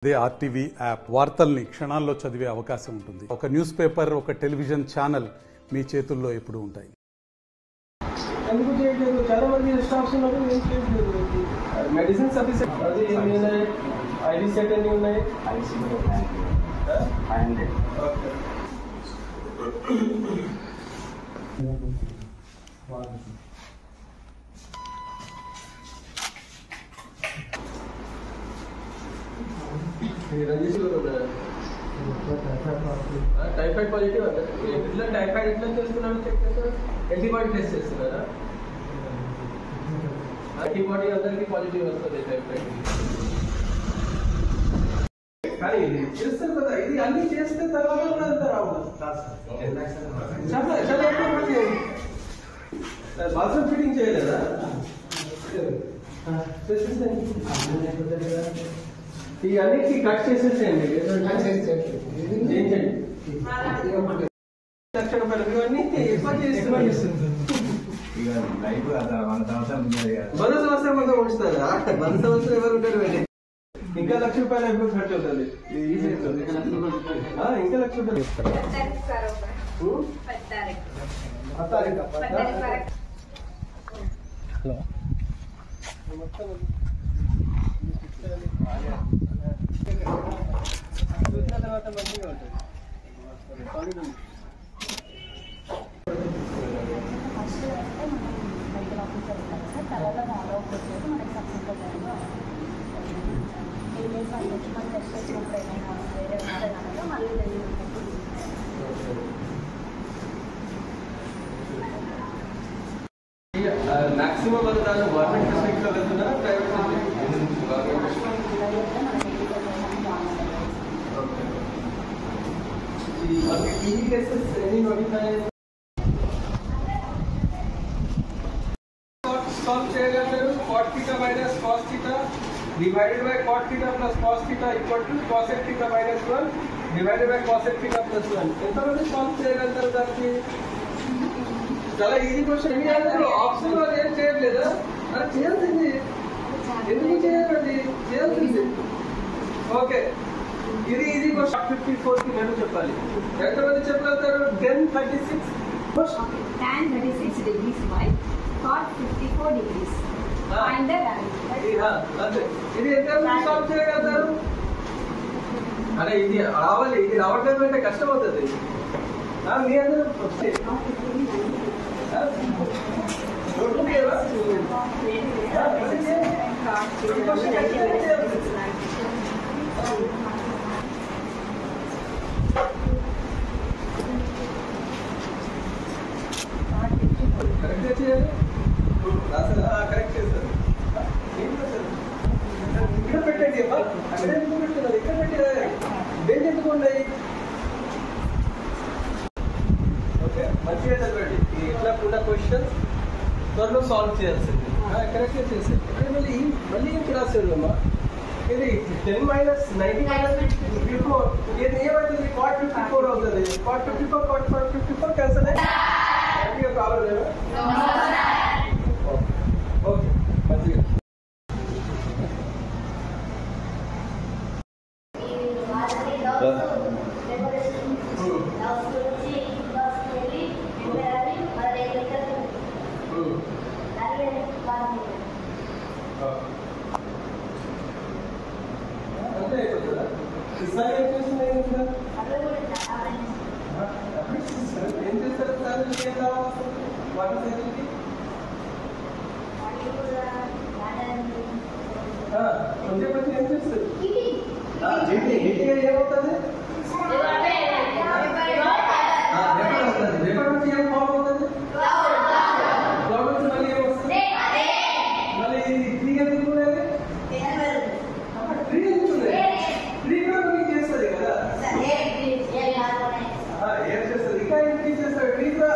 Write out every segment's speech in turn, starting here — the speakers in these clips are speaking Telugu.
అదే ఆర్టీవీ యాప్ వార్తల్ని క్షణాల్లో చదివే అవకాశం ఉంటుంది. ఒక న్యూస్ పేపర్, ఒక టెలివిజన్ ఛానల్ మీ చేతుల్లో ఎప్పుడూ ఉంటాయి. ఎందుకు చేయట్లేదు? చాలా మంది స్టాఫ్స్ ఉన్నారు, ఏం చేయట్లేదు. మెడిసిన్స్ సఫిషియెంట్ అది ఏమి ఉన్నాయి? ఐడి సెట్ ఎన్ని ఉన్నాయి? టైఫాయిడ్ పాజిటివ్ అంటే ఎట్లా టైఫాయిడ్ ఎట్లా చేస్తున్నాడు? చెక్ చేస్తారు, యాంటీబాడీ టెస్ట్ చేస్తున్నారా? యాంటీబాడీ అందరికీ పాజిటివ్ వస్తుంది టైఫాయిడ్. కానీ ఇది చేస్తారు కదా, ఇది అన్ని చేస్తే తర్వాత కూడా అంతా రావు. చాలా చాలా ఎక్కువ బాత్రూమ్ ఫిట్టింగ్ చేయలేదా? ఈ అన్నిటికీ కట్ చేసేసేయండి. లక్ష రూపాయలు ఇవన్నీ ఎక్కువ చేస్తున్నాయి. 100 సంవత్సరం కొంత ఉంచుతారా? 100 సంవత్సరం ఎవరు ఉంటారు? ఇంకా లక్ష రూపాయలు ఎక్కువ ఖర్చు అవుతుంది. ఇంకా లక్ష రూపాయలు చూసిన తర్వాత మంచిగా ఉంటుంది. మాక్సిమం వాళ్ళు దాన్ని గవర్నమెంట్ డిస్ట్రిక్ట్ లో వెళ్తున్నారా, ప్రైవేట్ టీవీ కేసెస్ ఎన్ని నోటిఫై సాల్వ్ చేయగలరు? cot theta minus cos theta divided by cot theta plus cos theta equal to cosec theta minus 1 divided by cosec theta plus 1. ఎంతమంది సాల్వ్ చేయగలుగుతారు దానికి? చాలా ఈజీ క్వశ్చన్. మీ అందరూ ఆప్షన్ వాళ్ళు ఏం చేయట్లేదా? అది చేయాల్సింది. ఎందుకు చేయాలండి? చేయాల్సింది. ఓకే, ఇది ఈజీ క్వశ్చన్. 54 కి నేను చెప్పాలి. ఎంతమంది చెప్పగలుగుతారు? 1036 tan 36 degrees y cot 54 degrees find the value. అంతే. ఇది ఎంతమంది సాల్వ్ చేయగలుగుతారు? అరే ఇది రావాలి, ఇది రావడం అంటే కష్టం అవుతుంది. మీ అందరూ కరెక్ట్ చేయాలి. కరెక్ట్ చేస్తారు. ఇక్కడ పెట్టండి. అక్కడ ఎందుకు పెడుతున్నారు? ఇక్కడ పెట్టారు. బెంచ్ ఎందుకు ఉన్నాయి? ఓకే, మంచిగా చదవండి. ఇట్లా కూడా క్వశ్చన్స్ త్వరలో సాల్వ్ చేయాల్సింది. కరెక్ట్గా చేసి మళ్ళీ ఏంటి రాశారు అమ్మా? ఇది 10 మైనస్ 90 మైనస్ 54 ఇది ఏమవుతుంది? cot 54 అవుతుంది. cot 54 cot 54 క్యాన్సల్ అయ్యి ప్రాబ్లం లేదా? ఓకే, మంచిగా అంతే అయిపోతుందా? ఈసారి ఏం చేస్తున్నాయి? ఏం చేస్తారు సార్? ఏం కావాలి? వాటర్ సైకిల్కి కొంచెం ఏం చేస్తారు? నీట్గా ఏమవుతుంది? రేపటి నుంచి ఏం ఫామ్ అవుతుంది? మళ్ళీ ఏమొస్తుంది? మళ్ళీ ట్రీ ఎందుకు ఉన్నది? ట్రీ ఎందుకు ఉన్నది? ట్రీ కూడా మీకు చేస్తుంది కదా? ఏం చేస్తుంది? ఇంకా ఏం చేస్తారు? ట్రీ కూడా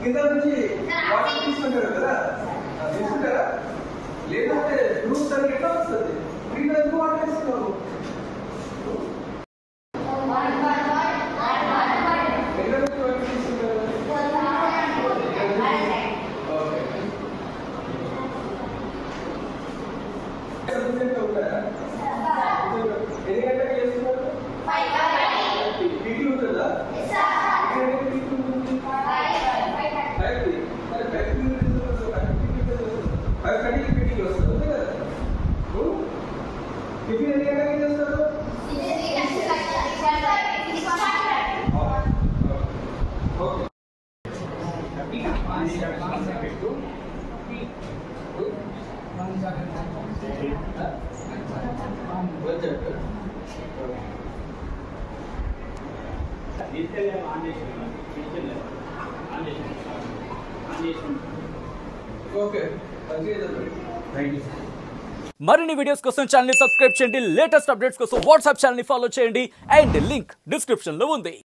కింద నుంచి వాటర్ తీసుకుంటారు కదా? తీసుకుంటారా? లేదంటే రూట్స్ అని ఎట్లా వస్తుంది? ట్రీ ఎందుకు వాటర్ తీసుకున్నాము? Okay thank you. మరిన్ని వీడియోస్ కోసం ఛానల్ ని సబ్స్క్రైబ్ చేయండి, లేటెస్ట్ అప్డేట్స్ కోసం వాట్సాప్ ఛానల్ ని ఫాలో చేయండి అండ్ లింక్ డిస్క్రిప్షన్ లో ఉంది.